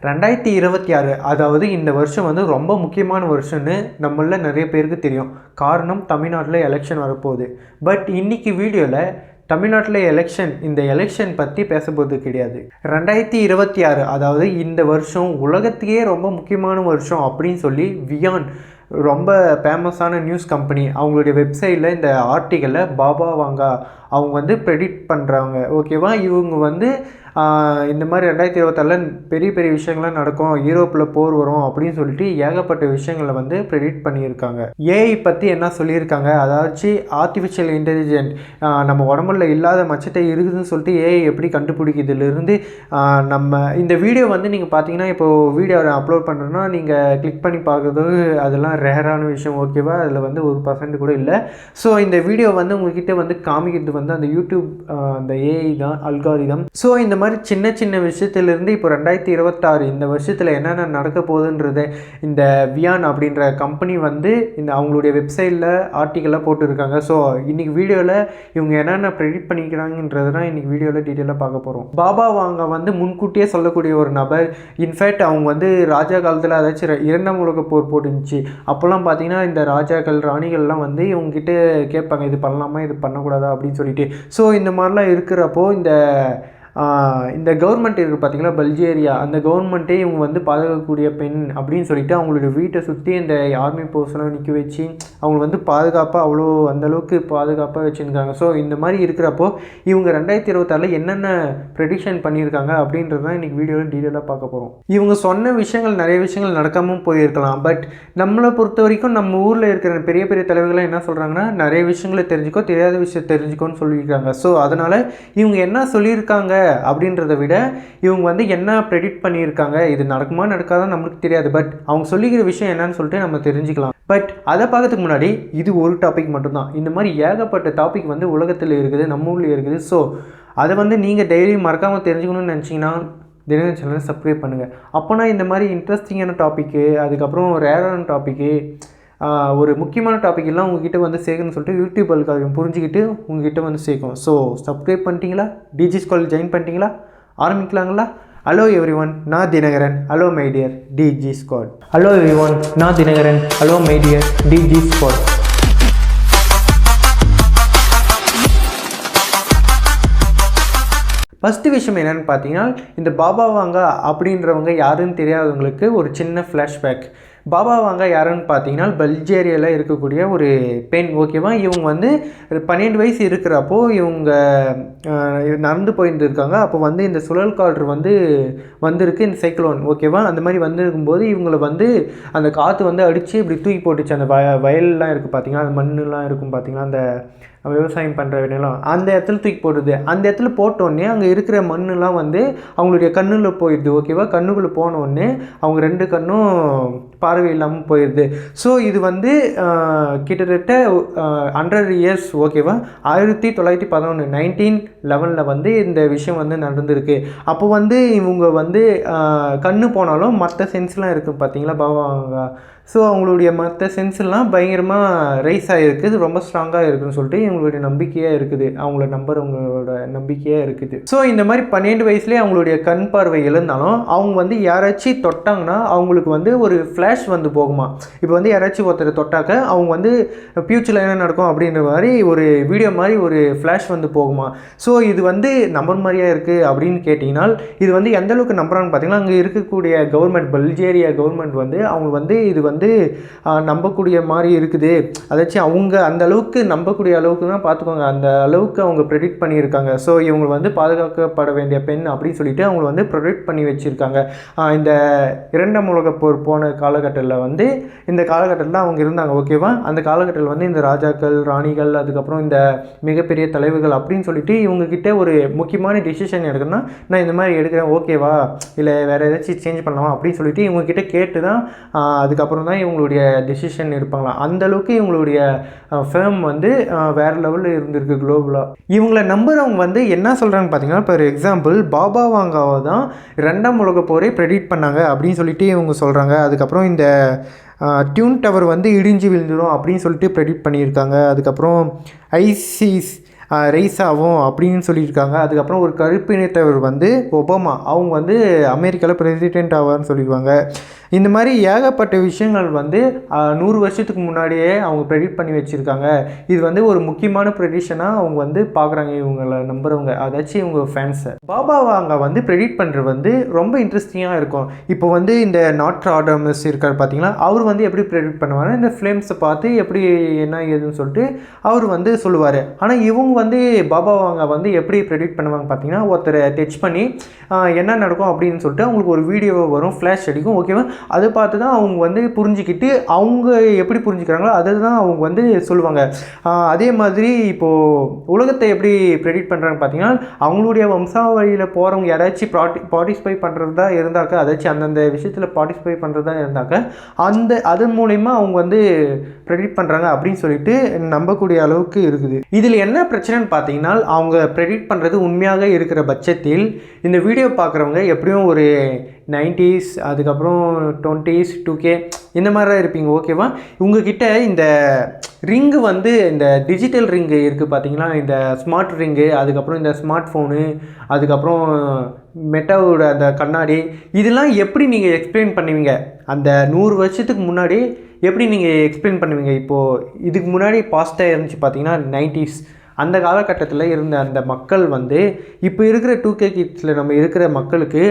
2026 அதாவது இந்த வருஷம் வந்து ரொம்ப முக்கியமான வருஷம்னு நம்மள நிறைய பேருக்கு தெரியும். காரணம் தமிழ்நாட்டில் எலெக்ஷன் வரப்போகுது. பட் இன்னைக்கு வீடியோவில் தமிழ்நாட்டில் இந்த எலெக்ஷன் பற்றி பேசப்போது கிடையாது. 2026 அதாவது இந்த வருஷம் உலகத்துக்கே ரொம்ப முக்கியமான வருஷம் அப்படின்னு சொல்லி வியான் ரொம்ப ஃபேமஸான நியூஸ் கம்பெனி அவங்களுடைய வெப்சைட்டில் இந்த ஆர்டிக்கலில் பாபா வாங்கா அவங்க வந்து ப்ரெடிக்ட் பண்ணுறாங்க. ஓகேவா, இவங்க வந்து இந்த மாதிரி 2026 பெரிய பெரிய விஷயங்கள்லாம் நடக்கும், யூரோப்பில் போர் வரும் அப்படின்னு சொல்லிட்டு ஏகப்பட்ட விஷயங்களை வந்து ப்ரெடிக்ட் பண்ணியிருக்காங்க. ஏஐ பற்றி என்ன சொல்லியிருக்காங்க, அதாச்சு ஆர்டிஃபிஷியல் இன்டெலிஜென்ட் நம்ம உடம்புல இல்லாத மச்சத்தை இருக்குதுன்னு சொல்லிட்டு ஏஐ எப்படி கண்டுபிடிக்கிறதுலேருந்து நம்ம இந்த வீடியோ வந்து நீங்கள் பார்த்தீங்கன்னா இப்போது வீடியோ அப்லோட் பண்ணுறோன்னா நீங்கள் கிளிக் பண்ணி பார்க்குறது அதெல்லாம் ரேரான விஷயம். ஓகேவா, அதில் வந்து 1% கூட இல்லை. ஸோ இந்த வீடியோ வந்து உங்ககிட்ட வந்து காமிக்கிறது வந்து அந்த யூடியூப் அந்த ஏஐ தான் அல்காரிதம். ஸோ இந்த மாதிரி சின்ன சின்ன விஷயத்திலிருந்து இப்போ 2026 இந்த வருஷத்தில் என்னென்ன நடக்க போகுதுன்றதை இந்த வியான் அப்படின்ற கம்பெனி வந்து இந்த அவங்களுடைய வெப்சைட்டில் ஆர்டிக்கலாக போட்டுருக்காங்க. ஸோ இன்றைக்கி வீடியோவில் இவங்க என்னென்ன ப்ரெடிக்ட் பண்ணிக்கிறாங்கன்றது தான் இன்றைக்கி வீடியோவில் டீட்டெயிலாக பார்க்க போகிறோம். பாபா வாங்க வந்து முன்கூட்டியே சொல்லக்கூடிய ஒரு நபர். இன்ஃபேக்ட் அவங்க வந்து ராஜா காலத்தில் ஏதாச்சும் 2ஆம் உலக போர் போட்டுருந்துச்சு. அப்போல்லாம் பார்த்தீங்கன்னா இந்த ராஜாக்கள் ராணிகள்லாம் வந்து இவங்ககிட்ட கேட்பாங்க, இது பண்ணலாமா இது பண்ணக்கூடாதா அப்படின்னு சொல்லிட்டு. ஸோ இந்த மாதிரிலாம் இருக்கிறப்போ இந்த கவர்மெண்ட் இருக்குது பார்த்தீங்களா, பல்கேரியா, அந்த கவர்மெண்ட்டே இவங்க வந்து பாதுகாக்கக்கூடிய பெண் அப்படின்னு சொல்லிட்டு அவங்களோட வீட்டை சுற்றி இந்த ஆர்மி போர்ஸ்லாம் நிற்க வச்சு அவங்க வந்து பாதுகாப்பாக அவ்வளோ அந்தளவுக்கு பாதுகாப்பாக வச்சுருக்காங்க. ஸோ இந்த மாதிரி இருக்கிறப்போ இவங்க 2026 என்னென்ன ப்ரெடிக்ஷன் பண்ணியிருக்காங்க அப்படின்றது தான் இன்றைக்கி வீடியோவில் டீட்டெயிலாக பார்க்க போகிறோம். இவங்க சொன்ன விஷயங்கள் நிறைய விஷயங்கள் நடக்காமல் போயிருக்கலாம். பட் நம்மளை பொறுத்த வரைக்கும் நம்ம ஊரில் இருக்கிற பெரிய பெரிய தலைவர்கள்லாம் என்ன சொல்கிறாங்கன்னா, நிறைய விஷயங்களை தெரிஞ்சுக்கோ, தெரியாத விஷயம் தெரிஞ்சுக்கோன்னு சொல்லியிருக்காங்க. ஸோ அதனால் இவங்க என்ன சொல்லியிருக்காங்க அப்படின்றத விட இவங்க வந்து என்ன ப்ரெடிக்ட் பண்ணியிருக்காங்க, இது நடக்குமா நடக்காதான் நம்மளுக்கு தெரியாது. பட் அவங்க சொல்லிக்கிற விஷயம் என்னன்னு சொல்லிட்டு நம்ம தெரிஞ்சுக்கலாம். பட் அதை பார்க்கறதுக்கு முன்னாடி இது ஒரு டாபிக் மட்டும்தான். இந்த மாதிரி ஏகப்பட்ட டாபிக் வந்து உலகத்தில் இருக்குது, நம்ம ஊரில் இருக்குது. ஸோ அதை வந்து நீங்கள் டெய்லி மறக்காமல் தெரிஞ்சுக்கணும்னு நினச்சிங்கன்னா தினகரன் சேனலை சப்ஸ்கிரைப் பண்ணுங்கள். அப்போனா இந்த மாதிரி இன்ட்ரெஸ்டிங்கான டாப்பிக்கு, அதுக்கப்புறம் ரேரான டாப்பிக்கு, ஒரு முக்கியமான டாபிக் எல்லாம் உங்ககிட்ட வந்து சேர்க்கணும்னு சொல்லிட்டு யூடியூப் அல்காரிதம் புரிஞ்சுக்கிட்டு உங்ககிட்ட வந்து சேர்க்கும். ஸோ சப்ஸ்கிரைப் பண்ணிட்டீங்களா? டிஜி ஸ்கால் ஜாயின் பண்ணிட்டீங்களா? ஆரம்பிக்கலாங்களா? ஹலோ எவ்ரி ஒன், நான் Dinakaran. Hello my dear DG Scott. Hello everyone, நான் Dinakaran. Hello my dear DG Scott. First விஷயம் என்னென்னு பார்த்தீங்கன்னா, இந்த பாபா வாங்கா அப்படின்றவங்க யாருன்னு தெரியாதவங்களுக்கு ஒரு சின்ன ஃப்ளாஷ்பேக். பாபா வாங்கா யாருன்னு பார்த்தீங்கன்னா பல்கேரியாவில் இருக்கக்கூடிய ஒரு பெண். ஓகேவா, இவங்க வந்து 12 வயசு இருக்கிறப்போ இவங்க நடந்து போயிருந்துருக்காங்க. அப்போ வந்து இந்த சுழல் காற்று வந்து வந்திருக்கு, இந்த சைக்ளோன். ஓகேவா, அந்த மாதிரி வந்திருக்கும்போது இவங்களை வந்து அந்த காற்று வந்து அடித்து இப்படி தூக்கி போட்டுச்சு. அந்த வயல்லாம் இருக்குது பார்த்தீங்கன்னா, அந்த மண்ணெலாம் இருக்கும் பார்த்தீங்கன்னா, அந்த விவசாயம் பண்ணுற நிலம், அந்த இடத்துல தூக்கி போடுது. அந்த இடத்துல போட்டோடனே அங்கே இருக்கிற மண்ணெலாம் வந்து அவங்களுடைய கண்ணில் போயிடுது. ஓகேவா, கண்ணுக்குள்ளே போனோடனே அவங்க 2 கண்ணும் பார்வை இல்லாமல் போயிடுது. ஸோ இது வந்து கிட்டத்தட்ட 100 இயர்ஸ். ஓகேவா, 1911 1911 வந்து இந்த விஷயம் வந்து நடந்திருக்கு. அப்போ வந்து இவங்க வந்து கண்ணு போனாலும் மற்ற சென்ஸ்லாம் இருக்குது பார்த்தீங்களா பாபாங்க. ஸோ அவங்களுடைய மற்ற சென்ஸ்லாம் பயங்கரமாக ரைஸ் ஆகிருக்கு, ரொம்ப ஸ்ட்ராங்காக இருக்குதுன்னு சொல்லிட்டு இவங்களுடைய நம்பிக்கையாக இருக்குது, அவங்களோட நம்பிக்கையாக இருக்குது. ஸோ இந்த மாதிரி 12 வயசுலேயே அவங்களுடைய கண் பார்வை இழந்தாலும் அவங்க வந்து யாராச்சும் தொட்டாங்கன்னா அவங்களுக்கு வந்து ஒரு ஃப்ளாஷ் வந்து போகுமா. இப்போ வந்து யாராச்சும் ஒருத்தர் தொட்டாக்க அவங்க வந்து ஃப்யூச்சரில் என்ன நடக்கும் அப்படின்ற மாதிரி ஒரு வீடியோ மாதிரி ஒரு ஃப்ளாஷ் வந்து போகுமா. ஸோ இது வந்து நம்பர் மாதிரியாக இருக்குது அப்படின்னு கேட்டிங்கன்னா, இது வந்து எந்தளவுக்கு நம்புறான்னு பார்த்தீங்கன்னா, அங்கே இருக்கக்கூடிய கவர்மெண்ட் பல்கேரியா கவர்மெண்ட் வந்து அவங்க வந்து இது வந்து நம்பக்கூடிய மாதிரி இருக்குது. அதாச்சும் அவங்க அந்த அளவுக்கு நம்பக்கூடிய அளவுக்கு தான் பார்த்துக்கோங்க, அந்த அளவுக்கு அவங்க ப்ரெடிக்ட் பண்ணியிருக்காங்க. ஸோ இவங்க வந்து பாதுகாக்கப்பட வேண்டிய பெண் அப்படின்னு சொல்லிட்டு அவங்க வந்து ப்ரெடிக்ட் பண்ணி வச்சுருக்காங்க. இந்த 2ஆம் உலக போர் போன காலகட்டத்தில் வந்து இந்த காலகட்டத்தில் அவங்க இருந்தாங்க. ஓகேவா, அந்த காலகட்டத்தில் வந்து இந்த ராஜாக்கள் ராணிகள் அதுக்கப்புறம் இந்த மிகப்பெரிய தலைவர்கள் அப்படின்னு சொல்லிட்டு இவங்ககிட்ட ஒரு முக்கியமான டிசிஷன் எடுக்கணும்னா நான் இந்த மாதிரி எடுக்கிறேன், ஓகேவா, இல்லை வேறு ஏதாச்சும் சேஞ்ச் பண்ணலாமா அப்படின்னு சொல்லிட்டு இவங்ககிட்ட கேட்டு தான் அதுக்கப்புறம் தான் இவங்களுடைய டெசிஷன் எடுப்பாங்களாம். அந்தளவுக்கு இவங்களுடைய ஃபேம் வந்து வேறு லெவலில் இருந்திருக்கு குளோபலாக. இவங்களை நம்புகிறவங்க வந்து என்ன சொல்கிறாங்கன்னு பார்த்தீங்கன்னா, ஃபார் எக்ஸாம்பிள் பாபா வாங்காவை தான் 2ஆம் உலக போரே ப்ரெடிக்ட் பண்ணாங்க அப்படின்னு சொல்லிட்டு இவங்க சொல்கிறாங்க. அதுக்கப்புறம் இந்த ட்யூன் டவர் வந்து இடிஞ்சு விழுந்துடும் அப்படின்னு சொல்லிட்டு ப்ரெடிக்ட் பண்ணியிருக்காங்க. அதுக்கப்புறம் ரைஸ் ஆகும் அப்படின்னு சொல்லியிருக்காங்க. அதுக்கப்புறம் ஒரு கருப்பினத்தவர் வந்து ஒபாமா அவங்க வந்து அமெரிக்காவில் பிரசிடென்ட் ஆவார்னு சொல்லியிருக்காங்க. இந்த மாதிரி ஏகப்பட்ட விஷயங்கள் வந்து 100 வருஷத்துக்கு முன்னாடியே அவங்க ப்ரெடிக்ட் பண்ணி வச்சுருக்காங்க. இது வந்து ஒரு முக்கியமான ப்ரெடிக்ஷனாக அவங்க வந்து பார்க்குறாங்க, இவங்களை நம்புறவங்க, அதாச்சும் இவங்க ஃபேன்ஸை. பாபாவாங்க வந்து ப்ரெடிக்ட் பண்ணுறது வந்து ரொம்ப இன்ட்ரெஸ்டிங்காக இருக்கும். இப்போ வந்து இந்த நாட்ராடமஸ் இருக்கார் பார்த்தீங்களா, அவர் வந்து எப்படி ப்ரெடிக்ட் பண்ணுவார், இந்த ஃப்ளேம்ஸை பார்த்து எப்படி என்ன ஏதுன்னு சொல்லிட்டு அவர் வந்து சொல்லுவார். ஆனால் இவங்க வந்து பாபாவாங்க வந்து எப்படி ப்ரெடிக்ட் பண்ணுவாங்க பார்த்தீங்கன்னா, ஒருத்தரை டச் பண்ணி என்ன நடக்கும் அப்படின்னு சொல்லிட்டு அவங்களுக்கு ஒரு வீடியோ வரும், ஃப்ளாஷ் அடிக்கும், ஓகேவா. அதை பார்த்து தான் அவங்க வந்து புரிஞ்சுக்கிட்டு அவங்க எப்படி புரிஞ்சுக்கிறாங்களோ அதை தான் அவங்க வந்து சொல்லுவாங்க. அதே மாதிரி இப்போது உலகத்தை எப்படி ப்ரெடிக்ட் பண்ணுறாங்க பார்த்தீங்கன்னா, அவங்களுடைய வம்சாவளியில் போகிறவங்க யாராச்சும் பார்ட்டிசிபேட் பண்ணுறதா இருந்தாக்க, அதாச்சும் அந்தந்த விஷயத்தில் பார்ட்டிசிபேட் பண்ணுறதா இருந்தாக்க அதன் மூலயமா அவங்க வந்து ப்ரெடிக்ட் பண்ணுறாங்க அப்படின்னு சொல்லிட்டு நம்பக்கூடிய அளவுக்கு இருக்குது. இதில் என்ன பிரச்சனைன்னு பார்த்தீங்கன்னா, அவங்க ப்ரெடிக்ட் பண்ணுறது உண்மையாக இருக்கிற பட்சத்தில் இந்த வீடியோ பார்க்குறவங்க எப்படியும் ஒரு 90s அதுக்கப்புறம் 20s 2K இந்த மாதிரி தான் இருப்பீங்க, ஓகேவா. உங்ககிட்ட இந்த ரிங்கு வந்து இந்த டிஜிட்டல் ரிங்கு இருக்குது பார்த்தீங்களா, இந்த ஸ்மார்ட் ரிங்கு, அதுக்கப்புறம் இந்த ஸ்மார்ட் ஃபோனு, அதுக்கப்புறம் மெட்டாவோட அந்த கண்ணாடி, இதெல்லாம் எப்படி நீங்கள் எக்ஸ்பிளைன் பண்ணுவீங்க? அந்த 100 வருஷத்துக்கு முன்னாடி எப்படி நீங்கள் எக்ஸ்பிளைன் பண்ணுவீங்க? இப்போது இதுக்கு முன்னாடி பாஸ்ட்டாக இருந்துச்சு பார்த்தீங்கன்னா 90s, அந்த காலகட்டத்தில் இருந்த அந்த மக்கள் வந்து இப்போ இருக்கிற 2K கிட்ஸில் நம்ம இருக்கிற மக்களுக்கு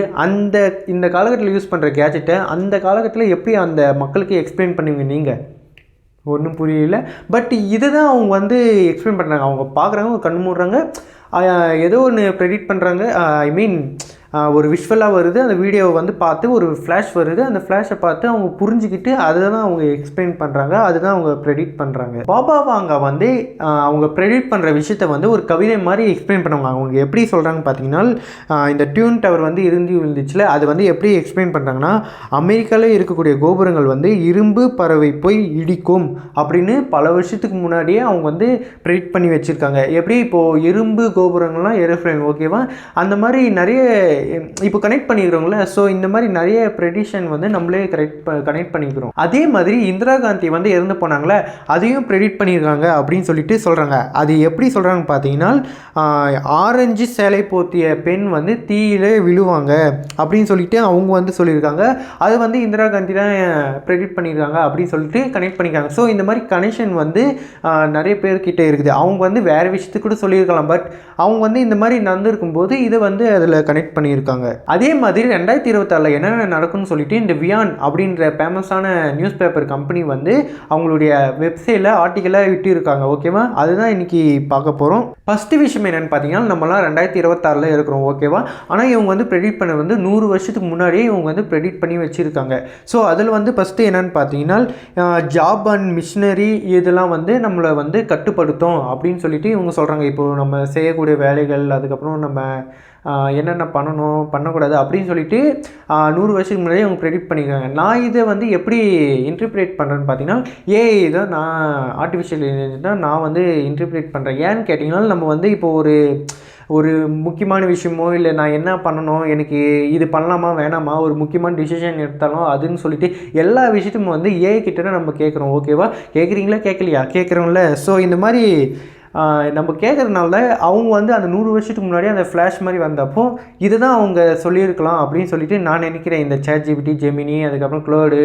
இந்த காலகட்டத்தில் யூஸ் பண்ணுற கேஜெட்டை அந்த காலகட்டத்தில் எப்படி அந்த மக்களுக்கு எக்ஸ்பிளைன் பண்ணுவீங்க நீங்கள்? ஒன்றும் புரியல. பட் இதை தான் அவங்க வந்து எக்ஸ்பிளைன் பண்ணுறாங்க. அவங்க பார்க்குறாங்க, ஒரு கண் மூடுறாங்க, ஏதோ ஒன்று ப்ரெடிக்ட் பண்ணுறாங்க. ஐ மீன் ஒரு விஷுவலாக வருது, அந்த வீடியோவை வந்து பார்த்து ஒரு ஃப்ளாஷ் வருது, அந்த ஃப்ளாஷை பார்த்து அவங்க புரிஞ்சுக்கிட்டு அதை தான் அவங்க எக்ஸ்பிளைன் பண்ணுறாங்க, அதுதான் அவங்க ப்ரெடிக்ட் பண்ணுறாங்க. பாபாவாங்க வந்து அவங்க ப்ரெடிக்ட் பண்ணுற விஷயத்த வந்து ஒரு கவிதை மாதிரி எக்ஸ்பிளைன் பண்ணுவாங்க. அவங்க எப்படி சொல்கிறாங்க பார்த்தீங்கன்னா, இந்த டியூன் டவர் வந்து விழுந்துச்சுல, அது வந்து எப்படி எக்ஸ்பிளைன் பண்ணுறாங்கன்னா, அமெரிக்காவில் இருக்கக்கூடிய கோபுரங்கள் வந்து இரும்பு பறவை போய் இடிக்கும் அப்படின்னு பல வருஷத்துக்கு முன்னாடியே அவங்க வந்து ப்ரெடிக்ட் பண்ணி வச்சுருக்காங்க. எப்படி இப்போது இரும்பு கோபுரங்கள்லாம் ஏரோப்ளேன், ஓகேவா, அந்த மாதிரி நிறைய இப்போ கனெக்ட் பண்ணிக்கிறோங்களே. ஸோ இந்த மாதிரி நிறைய ப்ரெடிக்ஷன் வந்து நம்மளே கனெக்ட் பண்ணிக்கிறோம். அதே மாதிரி இந்திரா காந்தி வந்து இறந்து போனாங்களே, அதையும் ப்ரெடிக்ட் பண்ணியிருக்காங்க அப்படின்னு சொல்லிட்டு சொல்கிறாங்க. அது எப்படி சொல்கிறாங்க பார்த்தீங்கன்னா, ஆரஞ்சு சேலை போத்திய பெண் வந்து தீயிலே விழுவாங்க அப்படின்னு சொல்லிட்டு அவங்க வந்து சொல்லியிருக்காங்க. அது வந்து இந்திரா காந்தி தான் ப்ரெடிக்ட் பண்ணியிருக்காங்க அப்படின்னு சொல்லிட்டு கனெக்ட் பண்ணியிருக்காங்க. ஸோ இந்த மாதிரி கனெக்ஷன் வந்து நிறைய பேர்கிட்ட இருக்குது. அவங்க வந்து வேறு விஷயத்துக்கு கூட சொல்லியிருக்கலாம், பட் அவங்க வந்து இந்த மாதிரி நடந்திருக்கும்போது இதை வந்து அதில் கனெக்ட் பண்ணியிருக்காங்க. அதே மாதிரி 2026 என்னென்ன நடக்கும்னு சொல்லிட்டு இந்த வியான் அப்படின்ற ஃபேமஸான நியூஸ் பேப்பர் கம்பெனி வந்து அவங்களுடைய வெப்சைட்டில் ஆர்டிக்கலாக விட்டிருக்காங்க, ஓகேவா. அதுதான் இன்னைக்கு பார்க்க போகிறோம். ஃபஸ்ட்டு விஷயம் என்னென்னு பார்த்தீங்கன்னா, நம்மளாம் 2026 இருக்கிறோம், ஓகேவா. ஆனால் இவங்க வந்து ப்ரெடிக்ட் பண்ண வந்து 100 வருஷத்துக்கு முன்னாடியே இவங்க வந்து ப்ரெடிக்ட் பண்ணி வச்சுருக்காங்க. ஸோ அதில் வந்து ஃபஸ்ட்டு என்னென்னு பார்த்தீங்கன்னா, ஜாப் அண்ட் மிஷினரி இதெல்லாம் வந்து நம்மளை வந்து கட்டுப்படுத்தும் அப்படின்னு சொல்லிட்டு இவங்க சொல்கிறாங்க. இப்போது நம்ம செய்யக்கூடிய வேலைகள், அதுக்கப்புறம் நம்ம என்னென்ன பண்ணக்கூடாது அப்படின்னு சொல்லிட்டு 100 வருஷத்துக்கு முன்னாடியே அவங்க ப்ரெடிக்ட் பண்ணியிருக்காங்க. நான் இதை வந்து எப்படி இன்டர்பிரேட் பண்ணுறேன்னு பார்த்தீங்கன்னா, ஏஐ தான், நான் ஆர்டிஃபிஷியல் இன்டெலிஜென்ஸ் தான் நான் வந்து இன்டர்பிரேட் பண்ணுறேன். ஏன்னு கேட்டிங்கன்னா, நம்ம வந்து இப்போ ஒரு முக்கியமான விஷயமோ இல்லை நான் என்ன பண்ணணும், எனக்கு இது பண்ணலாமா வேணாமா, ஒரு முக்கியமான டிசிஷன் எடுத்தாலும் அதுன்னு சொல்லிட்டு எல்லா விஷயத்தையும் வந்து ஏஐ கிட்ட நம்ம கேட்குறோம், ஓகேவா. கேட்குறீங்களா கேட்கலையா, கேட்குறோம்ல. ஸோ இந்த மாதிரி நம்ம கேட்குறதுனால அவங்க வந்து அந்த 100 வருஷத்துக்கு முன்னாடி அந்த ஃப்ளாஷ் மாதிரி வந்தப்போ இதை தான் அவங்க சொல்லியிருக்கலாம் அப்படின்னு சொல்லிட்டு நான் நினைக்கிறேன். இந்த ChatGPT, ஜெமினி, அதுக்கப்புறம் க்ளோடு,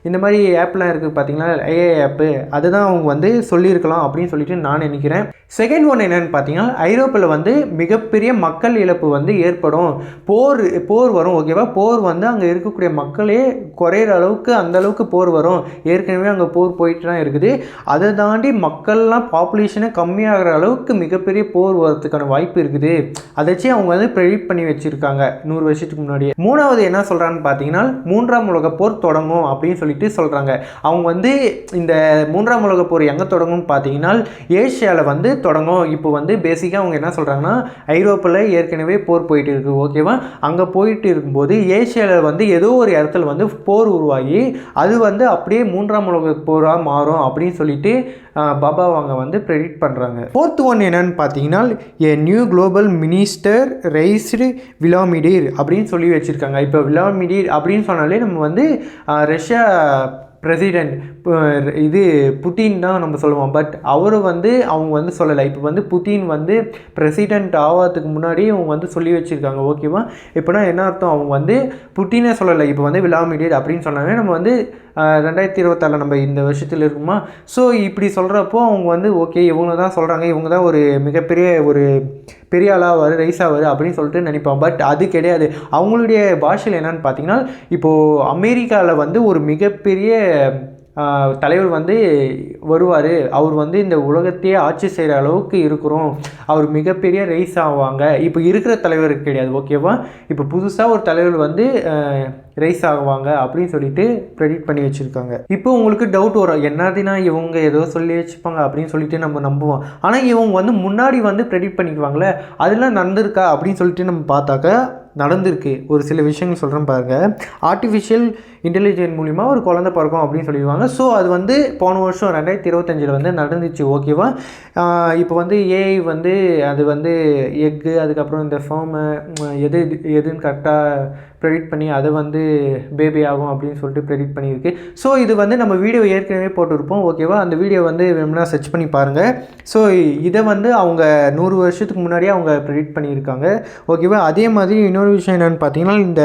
இந்த மாதிரி ஆப்லாம் இருக்குது பார்த்தீங்கன்னா, ஏஐ ஆப்பு, அதுதான் அவங்க வந்து சொல்லியிருக்கலாம் அப்படின்னு சொல்லிட்டு நான் நினைக்கிறேன். செகண்ட் ஒன் என்னென்னு பார்த்தீங்கன்னா, ஐரோப்பில் வந்து மிகப்பெரிய மக்கள் இழப்பு வந்து ஏற்படும், போர் வரும், ஓகேவா. போர் வந்து அங்கே இருக்கக்கூடிய மக்களே குறையிற அளவுக்கு அந்த அளவுக்கு போர் வரும். ஏற்கனவே அங்கே போர் போயிட்டு தான் இருக்குது. அதை தாண்டி மக்கள்லாம் பாப்புலேஷனை கம்மியாகிற அளவுக்கு மிகப்பெரிய போர் வரதுக்கான வாய்ப்பு இருக்குது. அதை வச்சு அவங்க வந்து ப்ரெடிக்ட் பண்ணி வச்சுருக்காங்க 100 வருஷத்துக்கு முன்னாடியே. மூணாவது என்ன சொல்கிறான்னு பார்த்தீங்கன்னா, 3ஆம் உலகப் போர் தொடங்கும் அப்படின்னு சொல்லிட்டு சொல்கிறாங்க. அவங்க வந்து இந்த 3ஆம் உலகப் போர் எங்கே தொடங்கும்னு பார்த்தீங்கன்னா, ஏஷியாவில் வந்து தொடங்கும். இப்போ வந்து பேசிக்காக அவங்க என்ன சொல்கிறாங்கன்னா, ஐரோப்பில் ஏற்கனவே போர் போயிட்டு இருக்குது, ஓகேவா. அங்கே போயிட்டு இருக்கும்போது ஏஷியாவில் வந்து ஏதோ ஒரு இடத்துல வந்து போர் உருவாகி அது வந்து அப்படியே 3ஆம் உலக போராக மாறும் அப்படின்னு சொல்லிட்டு பாபாவாங்க வந்து ப்ரெடிக்ட் பண்ணுறாங்க. ஃபோர்த் ஒன் என்னன்னு பார்த்தீங்கன்னா, a new global minister raised Vladimir அப்படின்னு சொல்லி வச்சுருக்காங்க. இப்போ விளாடிமிர் அப்படின்னு சொன்னாலே நம்ம வந்து ரஷ்யா பிரசிடெண்ட் இது புட்டின் தான் நம்ம சொல்லுவோம். பட் அவரு வந்து அவங்க வந்து சொல்லலை. இப்போ வந்து புட்டின் வந்து பிரசிடெண்ட் ஆகிறதுக்கு முன்னாடி அவங்க வந்து சொல்லி வச்சுருக்காங்க. ஓகேவா? இப்போனா என்ன அர்த்தம், அவங்க வந்து புட்டினே சொல்லலை, இப்போ வந்து விளாடிமிர் அப்படின்னு சொன்னாங்க. நம்ம வந்து 2026 நம்ம இந்த வருஷத்தில் இருக்குமா. ஸோ இப்படி சொல்கிறப்போ அவங்க வந்து ஓகே இவங்க தான் சொல்கிறாங்க, இவங்க தான் ஒரு மிகப்பெரிய ஒரு பெரிய ஆளாவார் ரைஸ் ஆவார் அப்படின்னு சொல்லிட்டு நினைப்போம். பட் அது கிடையாது. அவங்களுடைய பாஷையில் என்னன்னு பார்த்தீங்கன்னா, இப்போது அமெரிக்காவில் வந்து ஒரு மிகப்பெரிய தலைவர் வந்து வருவார், அவர் வந்து இந்த உலகத்தையே ஆட்சி செய்கிற அளவுக்கு இருக்கிறோம், அவர் மிகப்பெரிய ரைஸ் ஆவாங்க. இப்போ இருக்கிற தலைவருக்கு கிடையாது. ஓகேவா? இப்போ புதுசாக ஒரு தலைவர் வந்து ரைஸ் ஆகுவாங்க அப்படின்னு சொல்லிட்டு ப்ரெடிக்ட் பண்ணி வச்சுருக்காங்க. இப்போ உங்களுக்கு டவுட் வரும், என்னதுன்னா இவங்க ஏதோ சொல்லி வச்சுப்பாங்க அப்படின்னு சொல்லிட்டு நம்ம நம்புவோம். ஆனால் இவங்க வந்து முன்னாடி வந்து ப்ரெடிக்ட் பண்ணிக்குவாங்களே, அதெல்லாம் நடந்திருக்கா அப்படின்னு சொல்லிட்டு நம்ம பார்த்தாக்கா நடந்திருக்கு. ஒரு சில விஷயங்கள் சொல்கிறேன் பாருங்கள். ஆர்டிஃபிஷியல் இன்டெலிஜென்ஸ் மூலிமா ஒரு குழந்தை பிறக்கும் அப்படின்னு சொல்லிடுவாங்க. ஸோ அது வந்து போன வருஷம் 2025 வந்து நடந்துச்சு. ஓகேவா? இப்போ வந்து ஏஐ வந்து அது வந்து எக்கு அதுக்கப்புறம் இந்த ஃபார்மு எதுன்னு கரெக்டாக ப்ரெடிக்ட் பண்ணி அதை வந்து பேபி ஆகும் அப்படின்னு சொல்லிட்டு ப்ரெடிக்ட் பண்ணியிருக்கு. ஸோ இது வந்து நம்ம வீடியோ ஏற்கனவே போட்டிருப்போம். ஓகேவா? அந்த வீடியோ வந்து வேணும்னா சர்ச் பண்ணி பாருங்கள். ஸோ இதை வந்து அவங்க 100 வருஷத்துக்கு முன்னாடியே அவங்க ப்ரெடிக்ட் பண்ணியிருக்காங்க. ஓகேவா? அதே மாதிரி இன்னொரு விஷயம் என்னென்னு பார்த்தீங்கன்னா, இந்த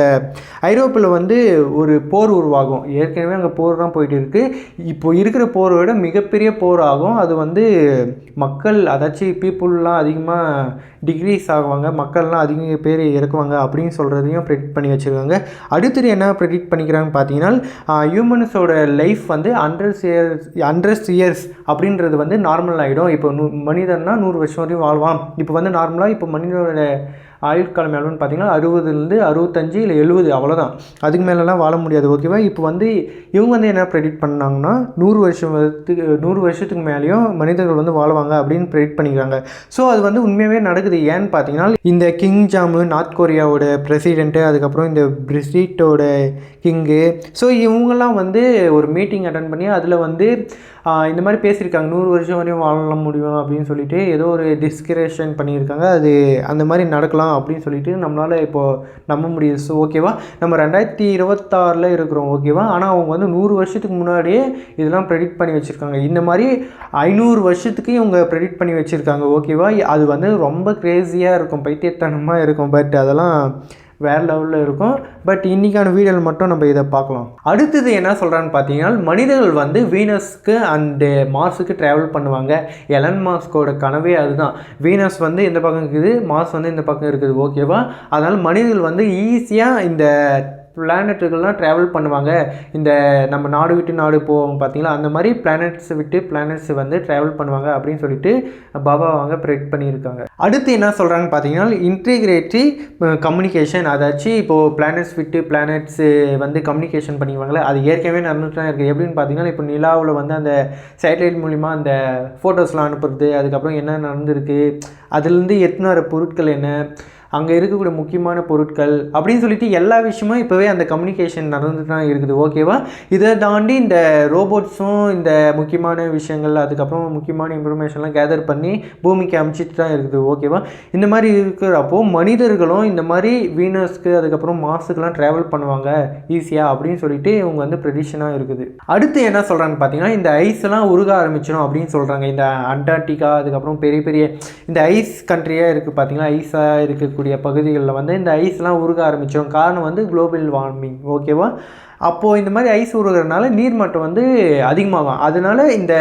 ஐரோப்பில் வந்து ஒரு போர் உருவாகும். ஏற்கனவே அங்கே போர் தான் போயிட்டு இருக்குது. இப்போ இருக்கிற போரை விட மிகப்பெரிய போர் ஆகும். அது வந்து மக்கள் அதாச்சும் பீப்புளெலாம் அதிகமாக டிக்ரீஸ் ஆகுவாங்க, மக்கள்லாம் அதிக பேர் இறக்குவாங்க அப்படின்னு சொல்கிறதையும் ப்ரெடிக்ட் பண்ணி வச்சுருக்காங்க. அடுத்தது என்ன ப்ரெடிக்ட் பண்ணிக்கிறாங்கன்னு பார்த்தீங்கன்னா, ஹியூமன்ஸோட லைஃப் வந்து 100 இயர்ஸ் அப்படின்றது வந்து நார்மல் ஆகிடும். இப்போ மனிதன்னா 100 வருஷம் வரையும் வாழ்வான். இப்போ வந்து நார்மலாக இப்போ மனிதனோட ஆயுட்காலம் எவ்வளோன்னு பார்த்தீங்கன்னா 60லேருந்து 65 இல்லை 70 அவ்வளோதான். அதுக்கு மேலெலாம் வாழ முடியாது. ஓகேவா? இப்போ வந்து இவங்க வந்து என்ன ப்ரெடிக்ட் பண்ணாங்கன்னா 100 வருஷத்துக்கு மேலேயும் மனிதர்கள் வந்து வாழ்வாங்க அப்படின்னு ப்ரெடிக்ட் பண்ணிக்கிறாங்க. ஸோ அது வந்து உண்மையாகவே நடக்குது. ஏன்னு பார்த்தீங்கன்னா, இந்த கிங் ஜாமு நார்த் கொரியாவோட பிரசிடெண்ட்டு, அதுக்கப்புறம் இந்த பிரிசிட்டோட கிங்கு, ஸோ இவங்கெல்லாம் வந்து ஒரு மீட்டிங் அட்டன் பண்ணி அதில் வந்து இந்த மாதிரி பேசியிருக்காங்க, 100 வருஷம் வரையும் வாழ முடியும் அப்படின்னு சொல்லிட்டு ஏதோ ஒரு டிஸ்கரேஷன் பண்ணியிருக்காங்க. அது அந்த மாதிரி நடக்கலாம் அப்படின்னு சொல்லிட்டு நம்மளால் இப்போது நம்ப முடியுது. ஸோ ஓகேவா? நம்ம 2026 இருக்கிறோம். ஓகேவா? ஆனால் அவங்க வந்து 100 வருஷத்துக்கு முன்னாடியே இதெல்லாம் ப்ரெடிக்ட் பண்ணி வச்சுருக்காங்க. இந்த மாதிரி 500 வருஷத்துக்கு இவங்க ப்ரெடிக்ட் பண்ணி வச்சுருக்காங்க. ஓகேவா? அது வந்து ரொம்ப க்ரேஸியாக இருக்கும், பைத்தியத்தனமாக இருக்கும். பட் அதெல்லாம் வேறு லெவலில் இருக்கும். பட் இன்றைக்கான வீடியோவில் மட்டும் நம்ம இதை பார்க்கலாம். அடுத்தது என்ன சொல்கிறான்னு பார்த்தீங்கன்னா, மனிதர்கள் வந்து வீனஸ்க்கு அண்டு மார்ஸுக்கு ட்ராவல் பண்ணுவாங்க. எலன் மாஸ்கோட கனவே அதுதான். வீனஸ் வந்து இந்த பக்கம் இருக்குது, மார்ஸ் வந்து இந்த பக்கம் இருக்குது. ஓகேவா? அதனால் மனிதர்கள் வந்து ஈஸியாக இந்த பிளானட்டுகள்லாம் ட்ராவல் பண்ணுவாங்க. இந்த நம்ம நாடு விட்டு நாடு போவாங்க பார்த்தீங்களா, அந்த மாதிரி பிளானட்ஸ் விட்டு பிளானட்ஸ் வந்து ட்ராவல் பண்ணுவாங்க அப்படின்னு சொல்லிட்டு பாபா அவங்க ப்ரெடிக்ட் பண்ணியிருக்காங்க. அடுத்து என்ன சொல்கிறாங்கன்னு பார்த்தீங்கன்னா, இன்டிகிரேட்டிவ் கம்யூனிகேஷன். அதாச்சும் இப்போது பிளானட்ஸ் விட்டு பிளானட்ஸு வந்து கம்யூனிகேஷன் பண்ணிக்குவாங்களே, அது ஏற்கனவே நடந்துட்டு தான் இருக்குது. எப்படின்னு பார்த்தீங்கன்னா, இப்போ நிலாவில் வந்து அந்த சேட்டலைட் மூலிமா அந்த ஃபோட்டோஸ்லாம் அனுப்புறது, அதுக்கப்புறம் என்ன நடந்திருக்கு, அதுலேருந்து எத்தனை வர பொருட்கள் என்ன, அங்கே இருக்கக்கூடிய முக்கியமான பொருட்கள் அப்படின்னு சொல்லிட்டு எல்லா விஷயமும் இப்போவே அந்த கம்யூனிகேஷன் நடந்துட்டு தான் இருக்குது. ஓகேவா? இதை தாண்டி இந்த ரோபோட்ஸும் இந்த முக்கியமான விஷயங்கள் அதுக்கப்புறம் முக்கியமான இன்ஃபர்மேஷன்லாம் கேதர் பண்ணி பூமிக்கு அனுப்பிச்சிட்டு தான் இருக்குது. ஓகேவா? இந்த மாதிரி இருக்கிறப்போ மனிதர்களும் இந்த மாதிரி வீனஸ்க்கு அதுக்கப்புறம் மார்ஸுக்கெலாம் ட்ராவல் பண்ணுவாங்க ஈஸியாக அப்படின்னு சொல்லிட்டு இவங்க வந்து ப்ரெடிக்ஷனாக இருக்குது. அடுத்து என்ன சொல்கிறாங்கன்னு பார்த்தீங்கன்னா, இந்த ஐஸ்லாம் உருக ஆரம்பிச்சிடும் அப்படின்னு சொல்கிறாங்க. இந்த அண்டார்டிகா அதுக்கப்புறம் பெரிய பெரிய இந்த ஐஸ் கண்ட்ரியாக இருக்குது பார்த்தீங்களா, ஐஸாக இருக்குது பகுதிகளில் வந்து இந்த ஐஸ்லாம் உருக ஆரம்பிச்சிடும். காரணம் வந்து குளோபல் வார்மிங். ஓகேவா? அப்போது இந்த மாதிரி ஐஸ் உருகிறதுனால நீர்மட்டம் வந்து அதிகமாகும். அதனால இந்த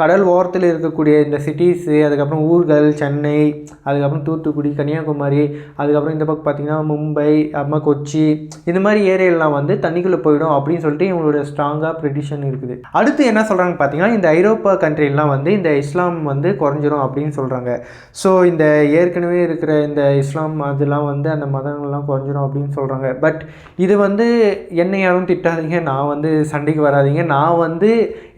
கடல் ஓரத்தில் இருக்கக்கூடிய இந்த சிட்டிஸு அதுக்கப்புறம் ஊர்கள், சென்னை, அதுக்கப்புறம் தூத்துக்குடி, கன்னியாகுமரி, அதுக்கப்புறம் இந்த பக்கம் பார்த்திங்கன்னா மும்பை, அப்புறமா கொச்சி, இந்த மாதிரி ஏரியாலாம் வந்து தண்ணிக்குள்ளே போயிடும் அப்படின்னு சொல்லிட்டு இவங்களோட ஸ்ட்ராங்காக ப்ரெடிக்ஷன் இருக்குது. அடுத்து என்ன சொல்கிறாங்கன்னு பார்த்தீங்கன்னா, இந்த ஐரோப்பா கண்ட்ரிலாம் வந்து இந்த இஸ்லாம் வந்து குறைஞ்சிரும் அப்படின்னு சொல்கிறாங்க. ஸோ இந்த ஏற்கனவே இருக்கிற இந்த இஸ்லாம் அதெல்லாம் வந்து அந்த மதங்கள்லாம் குறைஞ்சிரும் அப்படின்னு சொல்கிறாங்க. பட் இது வந்து என்னை யாரும் திட்டாதீங்க, நான் வந்து சண்டைக்கு வராதிங்க, நான் வந்து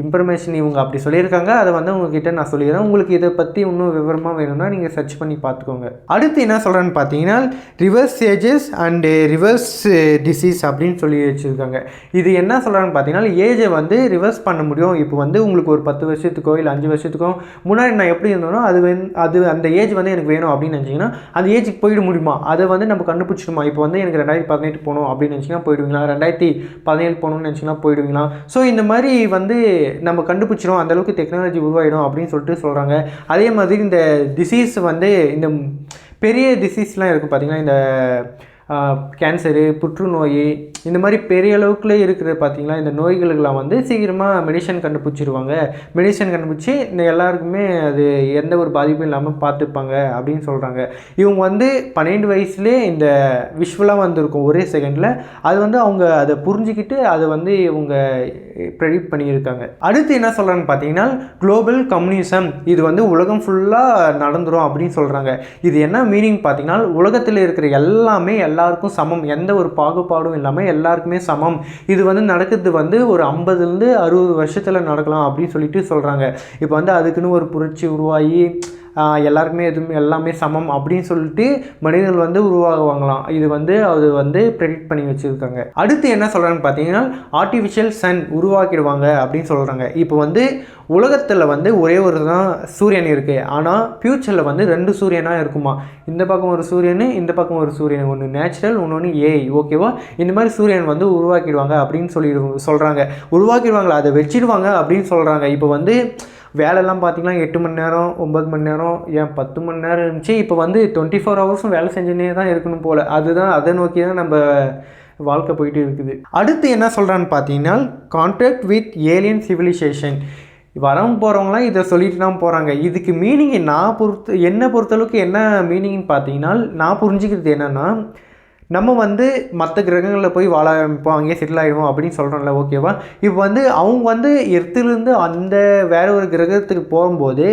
இன்ஃபர்மேஷன் இவங்க அப்படி சொல்லியிருக்காங்க, அதை வந்து உங்ககிட்ட நான் சொல்லிடுறேன். உங்களுக்கு இதை பற்றி இன்னும் விவரமாக வேணும்னா நீங்கள் சர்ச் பண்ணி பார்த்துக்கோங்க. அடுத்து என்ன சொல்கிறேன்னு பார்த்தீங்கன்னா, reverse ages and reverse disease அப்படின்னு சொல்லி வச்சுருக்காங்க. இது என்ன சொல்கிறான்னு பார்த்தீங்கன்னா, ஏஜை வந்து ரிவர்ஸ் பண்ண முடியும். இப்போ வந்து உங்களுக்கு ஒரு 10 வருஷத்துக்கோ இல்லை 5 வருஷத்துக்கோ முன்னாடி நான் எப்படி இருந்தோனோ அது அந்த ஏஜ் வந்து எனக்கு வேணும் அப்படின்னு நினச்சிங்கன்னா அந்த ஏஜுக்கு போயிட முடியுமா, அதை வந்து நம்ம கண்டுபிடிச்சிடுமா. இப்போ வந்து எனக்கு 2018 போகணும் அப்படின்னு நினச்சிங்கன்னா போயிடுவீங்களா, 17 போகணும்னு நினச்சிங்கன்னா போயிடுவீங்களா. ஸோ இந்த மாதிரி வந்து நம்ம கண்டுபிடிச்சிடும், அந்தளவுக்கு டெக்னாலஜி உருவாயிடும் அப்படின்னு சொல்லிட்டு சொல்கிறாங்க. அதே மாதிரி இந்த டிசீஸ் வந்து இந்த பெரிய டிசீஸ்லாம் இருக்குது பார்த்திங்கன்னா, இந்த கேன்சரு, புற்றுநோய், இந்த மாதிரி பெரிய அளவுக்குள்ளே இருக்கிற பார்த்திங்களா இந்த நோய்களுக்கெல்லாம் வந்து சீக்கிரமாக மெடிசன் கண்டுபிடிச்சிருவாங்க. மெடிசன் கண்டுபிடிச்சி இந்த எல்லாருக்குமே அது எந்த ஒரு பாதிப்பும் இல்லாமல் பார்த்துப்பாங்க அப்படின்னு சொல்கிறாங்க. இவங்க வந்து 12 வயசுலேயே இந்த விஷுவலாக வந்திருக்கும் ஒரே செகண்டில். அது வந்து அவங்க அதை புரிஞ்சுக்கிட்டு அதை வந்து இவங்க ப்ரெடிக்ட் பண்ணியிருக்காங்க. அடுத்து என்ன சொல்கிறாங்கன்னு பார்த்தீங்கன்னா குளோபல் கம்யூனிசம். இது வந்து உலகம் ஃபுல்லாக நடந்துரும் அப்படின்னு சொல்கிறாங்க. இது என்ன மீனிங் பார்த்தீங்கன்னா உலகத்தில் இருக்கிற எல்லாமே எல்லாருக்கும் சமம், எந்த ஒரு பாகுபாடும் இல்லாமல் எல்லாருக்குமே சமம். இது வந்து நடக்குது வந்து ஒரு 50லேருந்து 60 வருஷத்தில் நடக்கலாம் அப்படின்னு சொல்லிட்டு சொல்கிறாங்க. இப்போ வந்து அதுக்குன்னு ஒரு புரட்சி உருவாகி எல்லாருக்குமே எல்லாமே சமம் அப்படின்னு சொல்லிட்டு மனிதர்கள் வந்து உருவாகுவாங்களாம். இது வந்து அது வந்து ப்ரெடிக்ட் பண்ணி வச்சுருக்காங்க. அடுத்து என்ன சொல்கிறாங்கன்னு பார்த்தீங்கன்னா ஆர்டிஃபிஷியல் சன் உருவாக்கிடுவாங்க அப்படின்னு சொல்கிறாங்க. இப்போ வந்து உலகத்தில் வந்து ஒரே ஒரு தான் சூரியன் இருக்குது. ஆனால் ஃப்யூச்சரில் வந்து 2 சூரியனாக இருக்குமா. இந்த பக்கம் ஒரு சூரியன், இந்த பக்கம் ஒரு சூரியன், ஒன்று நேச்சுரல், இன்னொன்று ஏஐ. ஓகேவா, இந்த மாதிரி சூரியன் வந்து உருவாக்கிடுவாங்க அப்படின்னு சொல்கிறாங்க. உருவாக்கிடுவாங்களா, அதை வச்சிடுவாங்க அப்படின்னு சொல்கிறாங்க. இப்போ வந்து வேலைலாம் பார்த்திங்கன்னா 8 மணி நேரம், 9 மணி நேரம், ஏன் 10 மணி நேரம் இருந்துச்சு. இப்போ வந்து 24 ஹவர்ஸும் வேலை செஞ்சுனே தான் இருக்கணும் போல். அதுதான் அதை நோக்கி தான் நம்ம வாழ்க்கை போயிட்டு இருக்குது. அடுத்து என்ன சொல்கிறான்னு பார்த்தீங்கன்னா கான்டாக்ட் வித் ஏலியன் சிவிலைசேஷன். வரவும் போகிறவங்களாம் இதை சொல்லிட்டு தான் போகிறாங்க. இதுக்கு மீனிங் என்னை பொறுத்தளவுக்கு என்ன மீனிங்னு பார்த்தீங்கன்னா நான் புரிஞ்சுக்கிறது என்னென்னா நம்ம வந்து மற்ற கிரகங்களில் போய் வாழ ஆரம்பிப்போம், அங்கேயே செட்டில் ஆகிடுவோம் அப்படின்னு சொல்கிறோம்ல. ஓகேவா, இப்போ வந்து அவங்க வந்து எர்த்துலேருந்து அந்த வேற ஒரு கிரகத்துக்கு போகும்போது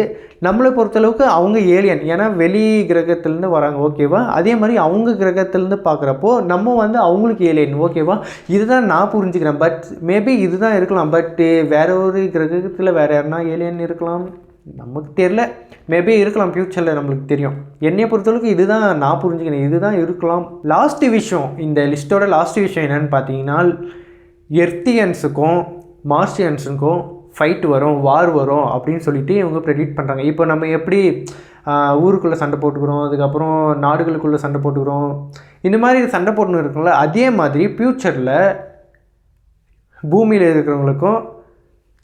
நம்மளை பொறுத்தளவுக்கு அவங்க ஏலியன், ஏன்னா வெளி கிரகத்துலேருந்து வராங்க. ஓகேவா, அதே மாதிரி அவங்க கிரகத்துலேருந்து பார்க்குறப்போ நம்ம வந்து அவங்களுக்கு ஏலியன். ஓகேவா, இதுதான் நான் புரிஞ்சுக்கிறேன். பட் மேபி இதுதான் இருக்கலாம். பட்டு வேற ஒரு கிரகத்தில் வேறு யாருன்னா ஏலியன் இருக்கலாம், நமக்கு தெரியல. மேபி இருக்கலாம், ஃப்யூச்சரில் நம்மளுக்கு தெரியும். என்னை பொறுத்தளவுக்கு இதுதான் நான் புரிஞ்சுக்கிறேன், இதுதான் இருக்கலாம். லாஸ்ட்டு விஷயம், இந்த லிஸ்ட்டோட லாஸ்ட்டு விஷயம் என்னென்னு பார்த்தீங்கன்னா எர்த்தியன்ஸுக்கும் மார்சியன்ஸுக்கும் ஃபைட் வரும், வார் வரும் அப்படின்னு சொல்லிட்டு இவங்க ப்ரெடிக்ட் பண்ணுறாங்க. இப்போ நம்ம எப்படி ஊருக்குள்ளே சண்டை போட்டுக்கிறோம், அதுக்கப்புறம் நாடுகளுக்குள்ளே சண்டை போட்டுக்கிறோம், இந்த மாதிரி சண்டை போட்டுன்னு இருக்குங்களா, அதே மாதிரி ஃப்யூச்சரில் பூமியில் இருக்கிறவங்களுக்கும்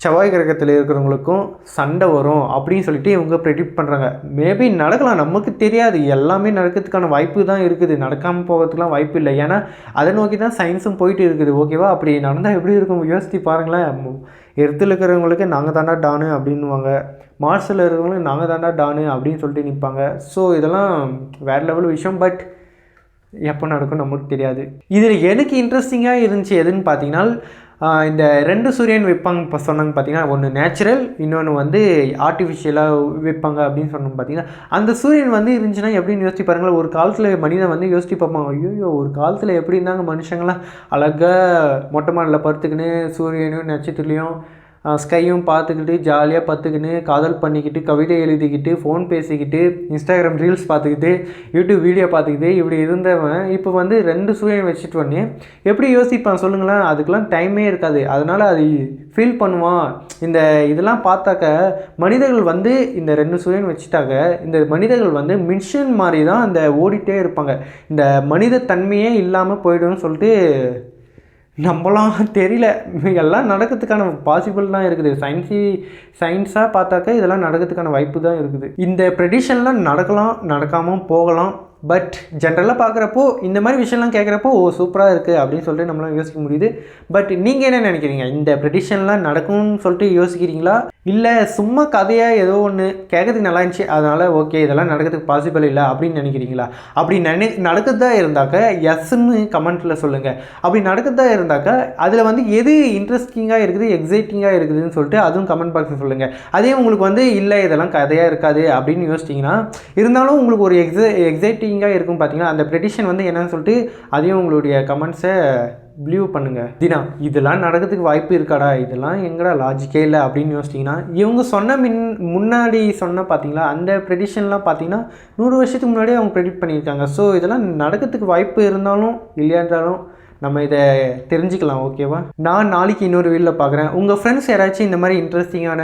செவ்வாய் கிரகத்தில் இருக்கிறவங்களுக்கும் சண்டை வரும் அப்படின்னு சொல்லிட்டு இவங்க ப்ரெடிக்ட் பண்ணுறாங்க. மேபி நடக்கலாம், நமக்கு தெரியாது. எல்லாமே நடக்கிறதுக்கான வாய்ப்பு தான் இருக்குது, நடக்காமல் போகிறதுக்குலாம் வாய்ப்பு இல்லை. ஏன்னா அதை நோக்கி தான் சயின்ஸும் போயிட்டு இருக்குது. ஓகேவா, அப்படி நடந்தால் எப்படி இருக்கும் யோசித்து பாருங்களேன். எர்த்தில் இருக்கிறவங்களுக்கு நாங்கள் தாண்டா டானு அப்படின்வாங்க, மார்ஸில் இருக்கிறவங்களுக்கு நாங்கள் தாண்டா டானு அப்படின்னு சொல்லிட்டு நிற்பாங்க. ஸோ இதெல்லாம் வேறு லெவல் விஷயம். பட் எப்போ நடக்கும் நமக்கு தெரியாது. இதில் எனக்கு இன்ட்ரெஸ்டிங்காக இருந்துச்சு எதுன்னு பார்த்தீங்கன்னா இந்த 2 சூரியன் வைப்பாங்க இப்போ சொன்னாங்க பார்த்தீங்கன்னா, ஒன்று நேச்சுரல், இன்னொன்று வந்து ஆர்டிஃபிஷியலாக வைப்பாங்க அப்படின்னு சொன்னோம். பார்த்தீங்கன்னா அந்த சூரியன் வந்து இருந்துச்சுன்னா எப்படின்னு யோசிச்சு பாருங்களேன். ஒரு காலத்தில் மனிதன் வந்து யோசிச்சு பார்ப்பாங்க, ஐயோ ஒரு காலத்தில் எப்படி இருந்தாங்க மனுஷங்களாம், அழகாக மொட்டை மாடில் படுத்துக்கின்னு சூரியனையும் நட்சத்திரத்துலேயும் ஸ்கையும் பார்த்துக்கிட்டு ஜாலியாக பத்துக்கின்னு காதல் பண்ணிக்கிட்டு கவிதை எழுதிக்கிட்டு ஃபோன் பேசிக்கிட்டு இன்ஸ்டாகிராம் ரீல்ஸ் பார்த்துக்கிட்டு யூடியூப் வீடியோ பார்த்துக்கிட்டு இப்படி இருந்தவன் இப்போ வந்து 2 சூரியன் வச்சுட்டு வந்தே எப்படி யோசிப்பான் சொல்லுங்களேன். அதுக்கெலாம் டைமே இருக்காது. அதனால் அது ஃபீல் பண்ணுவான். இந்த இதெல்லாம் பார்த்தாக்க மனிதர்கள் வந்து இந்த 2 சூரியன் வச்சுட்டாக்க இந்த மனிதர்கள் வந்து மிஷின் மாதிரி தான் அந்த ஓடிட்டே இருப்பாங்க. இந்த மனித தன்மையே இல்லாமல் போய்டும்னு சொல்லிட்டு நம்மளாம் தெரியல. எல்லாம் நடக்கிறதுக்கான பாசிபிள் தான் இருக்குது. சயின்ஸாக பார்த்தாக்க இதெல்லாம் நடக்கிறதுக்கான வாய்ப்பு தான் இருக்குது. இந்த ப்ரெடிஷன்லாம் நடக்கலாம், நடக்காமல் போகலாம். பட் ஜென்ரலாக பார்க்குறப்போ இந்த மாதிரி விஷயம்லாம் கேட்குறப்போ சூப்பராக இருக்குது அப்படின்னு சொல்லிட்டு நம்மளாம் யோசிக்க முடியுது. பட் நீங்கள் என்ன நினைக்கிறீங்க? இந்த ப்ரெடிஷன்லாம் நடக்கும்னு சொல்லிட்டு யோசிக்கிறீங்களா, இல்லை சும்மா கதையாக ஏதோ ஒன்று கேட்கறதுக்கு நல்லா இருந்துச்சு அதனால் ஓகே இதெல்லாம் நடக்கிறதுக்கு பாசிபிள் இல்லை அப்படின்னு நினைக்கிறீங்களா? அப்படி நடக்கிறதா இருந்தாக்க எஸ்ன்னு கமெண்ட்டில் சொல்லுங்கள். அப்படி நடக்கிறதா இருந்தாக்க அதில் வந்து எது இன்ட்ரெஸ்டிங்காக இருக்குது, எக்ஸைட்டிங்காக இருக்குதுன்னு சொல்லிட்டு அதுவும் கமெண்ட் பாக்ஸில் சொல்லுங்கள். அதே உங்களுக்கு வந்து இல்லை இதெல்லாம் கதையாக இருக்காது அப்படின்னு யோசிச்சிங்கன்னா இருந்தாலும் உங்களுக்கு ஒரு எக்ஸைட்டிங்காக இருக்கும் பார்த்தீங்கன்னா அந்த ப்ரெடிஷன் வந்து என்னன்னு சொல்லிட்டு அதையும் உங்களுடைய கமெண்ட்ஸை பிலீவ் பண்ணுங்கள். இதெல்லாம் நடக்கிறதுக்கு வாய்ப்பு இருக்காடா, இதெல்லாம் எங்கடா லாஜிக்கே இல்லை அப்படின்னு யோசிச்சிங்கன்னா இவங்க சொன்ன முன்னாடி சொன்ன பார்த்தீங்களா அந்த ப்ரெடிஷன்லாம் பார்த்தீங்கன்னா 100 வருஷத்துக்கு முன்னாடியே அவங்க ப்ரெடிக்ட் பண்ணியிருக்காங்க. ஸோ இதெல்லாம் நடக்கிறதுக்கு வாய்ப்பு இருந்தாலும் இல்லையாண்டாலும் நம்ம இதை தெரிஞ்சுக்கலாம். ஓகேவா? நான் நாளைக்கு இன்னொரு வீடியோவில் பார்க்குறேன். உங்கள் ஃப்ரெண்ட்ஸ் யாராச்சும் இந்த மாதிரி இன்ட்ரெஸ்டிங்கான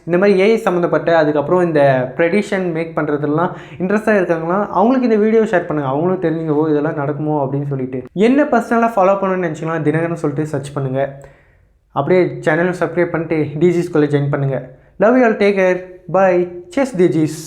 இந்த மாதிரி ஏஐ சம்மந்தப்பட்ட அதுக்கப்புறம் இந்த ப்ரெடிஷன் மேக் பண்ணுறதுலாம் இன்ட்ரெஸ்ட்டாக இருக்காங்களா, அவங்களுக்கு இந்த வீடியோ ஷேர் பண்ணுங்கள். அவங்களும் தெரிஞ்சுக்கோ இதெல்லாம் நடக்குமோ அப்படின்னு சொல்லிட்டு. என்ன பர்சனலாக ஃபாலோ பண்ணணும்னு நினச்சிங்கன்னா தினகரன் சொல்லிட்டு சர்ச் பண்ணுங்கள். அப்படியே சேனலும் சப்ஸ்கிரைப் பண்ணிட்டு டிஜிஸ் காலேஜ் ஜாயின் பண்ணுங்கள். Love you all, take care, bye, chess டிஜிஸ்.